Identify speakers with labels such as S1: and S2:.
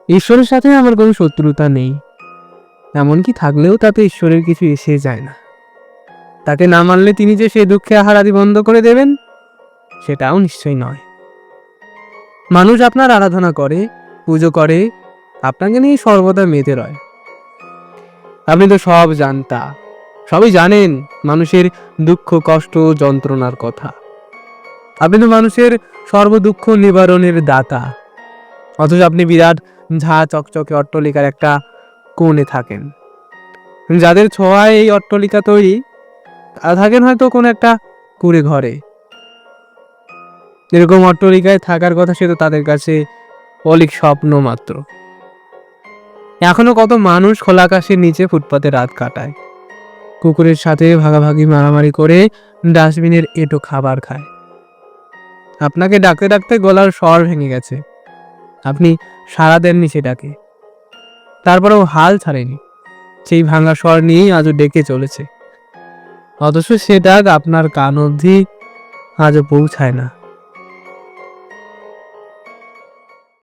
S1: ঈশ্বরের সাথে আমার কোনো শত্রুতা নেই, এমনকি থাকলেও তাতে ঈশ্বরের কিছু এসে যায় না। তাকে না মানলে তিনি যে সে দুঃখে আহারাদি বন্ধ করে দেবেন সেটাও নিশ্চয়ই নয়। মানুষ আপনার আরাধনা করে, পুজো করে, আপনাকে নিয়ে সর্বদা মেতে রয়। আপনি তো সব জানতা, সবই জানেন মানুষের দুঃখ কষ্ট যন্ত্রণার কথা। আপনি তো মানুষের সর্বদুঃখ নিবারণের দাতা, অথচ আপনি বিরাট ঝা চকচকে অট্টালিকার একটা কোণে থাকেন। যাদের ছোঁয়ায় এই অট্টালিকা তৈরি তারা থাকেন হয়তো কোনো একটা কুঁড়ে ঘরে। এরকম অট্টালিকায় থাকার কথা সে তো তাদের কাছে অলিক স্বপ্ন মাত্র। এখনো কত মানুষ খোলা আকাশের নিচে ফুটপাতে রাত কাটায়, কুকুরের সাথে ভাগাভাগি মারামারি করে ডাস্টবিনের এঁটো খাবার খায়। আপনাকে ডাকতে ডাকতে গলার স্বর ভেঙে গেছে, আপনি সাড়া দেননি সেটাকে, তারপরেও হাল ছাড়েনি, সেই ভাঙা স্বর নিয়েই আজও ডেকে চলেছে। অথচ সে ডাক আপনার কান অবধি আজও পৌঁছায় না।